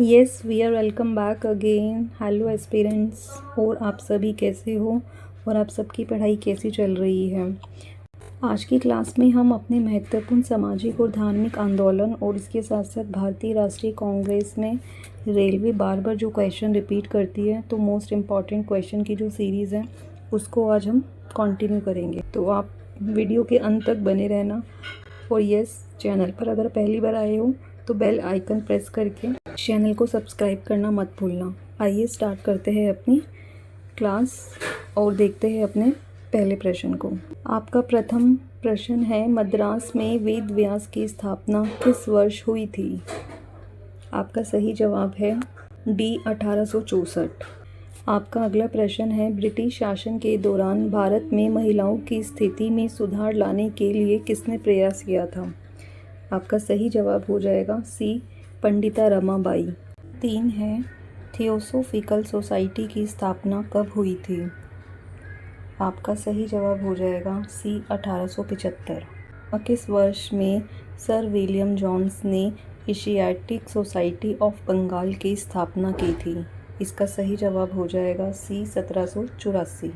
Yes we are welcome back again. Hello aspirants, और आप सभी कैसे हो और आप सबकी पढ़ाई कैसी चल रही है। आज की क्लास में हम अपने महत्वपूर्ण सामाजिक और धार्मिक आंदोलन और इसके साथ साथ भारतीय राष्ट्रीय कांग्रेस में रेलवे बार बार जो क्वेश्चन रिपीट करती है, तो मोस्ट इम्पॉर्टेंट क्वेश्चन की जो सीरीज़ है उसको आज हम कंटिन्यू करेंगे। तो आप वीडियो के अंत तक बने रहना। और यस, चैनल पर अगर पहली बार आए हो तो बेल आइकन प्रेस करके चैनल को सब्सक्राइब करना मत भूलना। आइए स्टार्ट करते हैं अपनी क्लास और देखते हैं अपने पहले प्रश्न को। आपका प्रथम प्रश्न है, मद्रास में वेद व्यास की स्थापना किस वर्ष हुई थी। आपका सही जवाब है डी 1864। आपका अगला प्रश्न है, ब्रिटिश शासन के दौरान भारत में महिलाओं की स्थिति में सुधार लाने के लिए किसने प्रयास किया था। आपका सही जवाब हो जाएगा सी, पंडिता रमाबाई। 3 है, थियोसोफिकल सोसाइटी की स्थापना कब हुई थी। आपका सही जवाब हो जाएगा सी, 1875। किस वर्ष में सर विलियम जोन्स ने एशियाटिक सोसाइटी ऑफ बंगाल की स्थापना की थी। इसका सही जवाब हो जाएगा सी, 1784।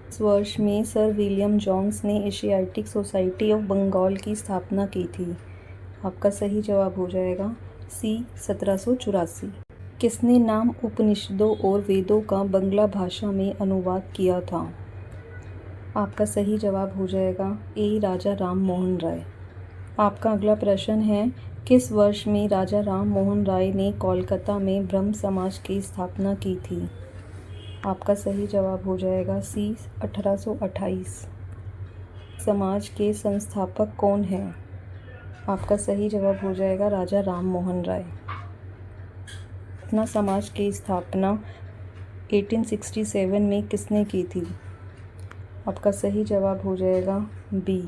इस वर्ष में सर विलियम जोन्स ने एशियाटिक सोसाइटी ऑफ बंगाल की स्थापना की थी। आपका सही जवाब हो जाएगा सी, 1784। किसने नाम उपनिषदों और वेदों का बंगला भाषा में अनुवाद किया था। आपका सही जवाब हो जाएगा ए, राजा राम मोहन राय। आपका अगला प्रश्न है, किस वर्ष में राजा राम मोहन राय ने कोलकाता में ब्रह्म समाज की स्थापना की थी। आपका सही जवाब हो जाएगा सी, 1828। समाज के संस्थापक कौन हैं। आपका सही जवाब हो जाएगा राजा राम मोहन राय। अपना समाज की स्थापना 1867 में किसने की थी। आपका सही जवाब हो जाएगा बी।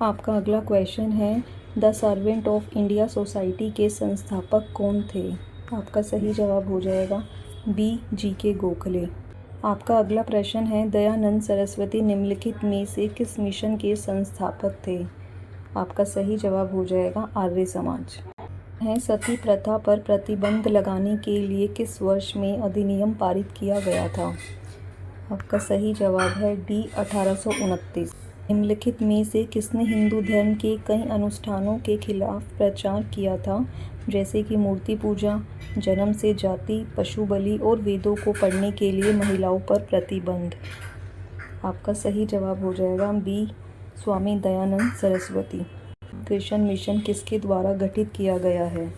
आपका अगला क्वेश्चन है, the servant of India society के संस्थापक कौन थे। आपका सही जवाब हो जाएगा बी, जी.के. गोखले। आपका अगला प्रश्न है, दयानंद सरस्वती निम्नलिखित में से किस मिशन के संस्थापक थे। आपका सही जवाब हो जाएगा आर्य समाज। है, सती प्रथा पर प्रतिबंध लगाने के लिए किस वर्ष में अधिनियम पारित किया गया था। आपका सही जवाब है डी, 1829। निम्नलिखित में से किसने हिंदू धर्म के कई अनुष्ठानों के खिलाफ प्रचार किया था, जैसे कि मूर्ति पूजा, जन्म से जाति, पशु बलि और वेदों को पढ़ने के लिए महिलाओं पर प्रतिबंध। आपका सही जवाब हो जाएगा B, Swami Dayanand Saraswati. Christian mission किसके द्वारा गठित किया गया है।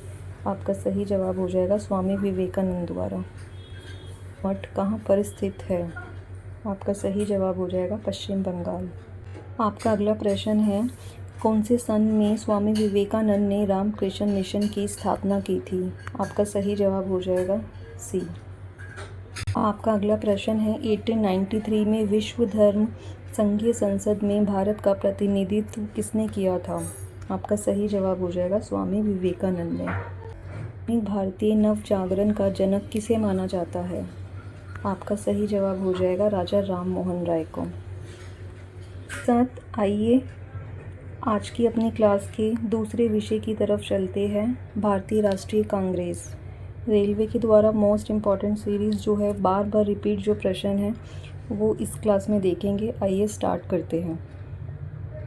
आपका सही जवाब हो जाएगा स्वामी विवेकानंद द्वारा। मठ कहाँ पर स्थित है। आपका सही जवाब हो जाएगा पश्चिम बंगाल। आपका अगला प्रश्न है, कौन से सन में स्वामी विवेकानंद ने रामकृष्ण मिशन की स्थापना की थी। आपका सही जवाब हो जाएगा सी। आपका अगला प्रश्न है, 1893 में विश्व धर्म संघीय संसद में भारत का प्रतिनिधित्व किसने किया था। आपका सही जवाब हो जाएगा स्वामी विवेकानंद ने। भारतीय नव जागरण का जनक किसे माना जाता है। आपका सही जवाब हो जाएगा राजा राम मोहन राय को। साथ आइए आज की अपनी क्लास के दूसरे विषय की तरफ चलते हैं, भारतीय राष्ट्रीय कांग्रेस। रेलवे के द्वारा मोस्ट इम्पॉर्टेंट सीरीज़ जो है, बार बार रिपीट जो प्रश्न है वो इस क्लास में देखेंगे। आइए स्टार्ट करते हैं।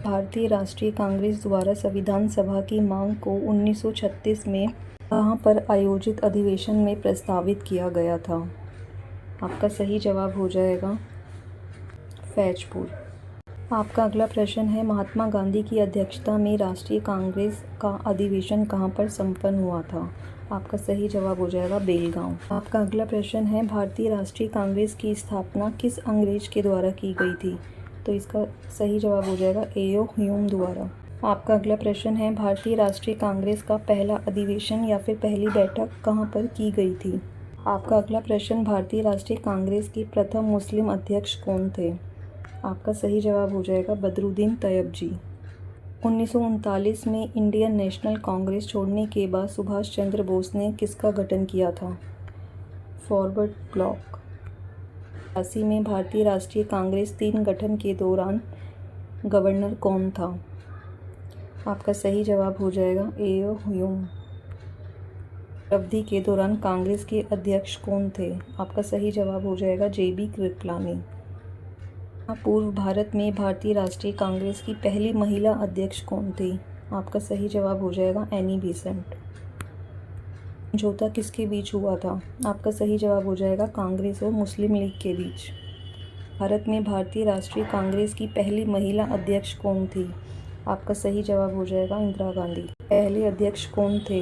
भारतीय राष्ट्रीय कांग्रेस द्वारा संविधान सभा की मांग को 1936 में कहाँ पर आयोजित अधिवेशन में प्रस्तावित किया गया था। आपका सही जवाब हो जाएगा फैजपुर। आपका अगला प्रश्न है, महात्मा गांधी की अध्यक्षता में राष्ट्रीय कांग्रेस का अधिवेशन कहाँ पर संपन्न हुआ था। आपका सही जवाब हो जाएगा बेलगांव। आपका अगला प्रश्न है, भारतीय राष्ट्रीय कांग्रेस की स्थापना किस अंग्रेज के द्वारा की गई थी। तो इसका सही जवाब हो जाएगा ए.ओ. ह्यूम द्वारा। आपका अगला प्रश्न है, भारतीय राष्ट्रीय कांग्रेस का पहला अधिवेशन या फिर पहली बैठक कहाँ पर की गई थी। आपका अगला प्रश्न, भारतीय राष्ट्रीय कांग्रेस के प्रथम मुस्लिम अध्यक्ष कौन थे। आपका सही जवाब हो जाएगा बदरुद्दीन तैयब। 1939 में इंडियन नेशनल कांग्रेस छोड़ने के बाद सुभाष चंद्र बोस ने किसका गठन किया था। Forward block. 1980 में भारतीय राष्ट्रीय कांग्रेस 3 गठन के दौरान गवर्नर कौन था। आपका सही जवाब हो जाएगा ए ह्यूम। अवधि के दौरान कांग्रेस के अध्यक्ष कौन थे? आपका सही जवाब हो जाएगा JB कृपलानी। पूर्व भारत में भारतीय राष्ट्रीय कांग्रेस की पहली महिला अध्यक्ष कौन थी? आपका सही जवाब हो जाएगा एनी बेसेंट। समझौता किसके बीच हुआ था? आपका सही जवाब हो जाएगा कांग्रेस और मुस्लिम लीग के बीच। भारत में भारतीय राष्ट्रीय कांग्रेस की पहली महिला अध्यक्ष कौन थी? आपका सही जवाब हो जाएगा इंदिरा गांधी। पहले अध्यक्ष कौन थे?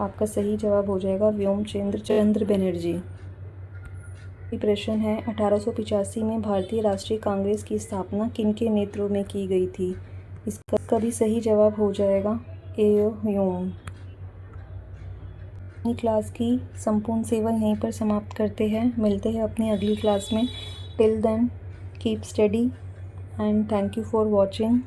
आपका सही जवाब हो जाएगा व्योम चंद्र बनर्जी। प्रश्न है 1885 में भारतीय राष्ट्रीय कांग्रेस की स्थापना किनके नेतृत्व में की गई थी? इसका भी सही जवाब हो जाएगा ए ह्यूम। अपनी क्लास की संपूर्ण सेवा यहीं पर समाप्त करते हैं। मिलते हैं अपनी अगली क्लास में। Till then keep study and thank you for watching.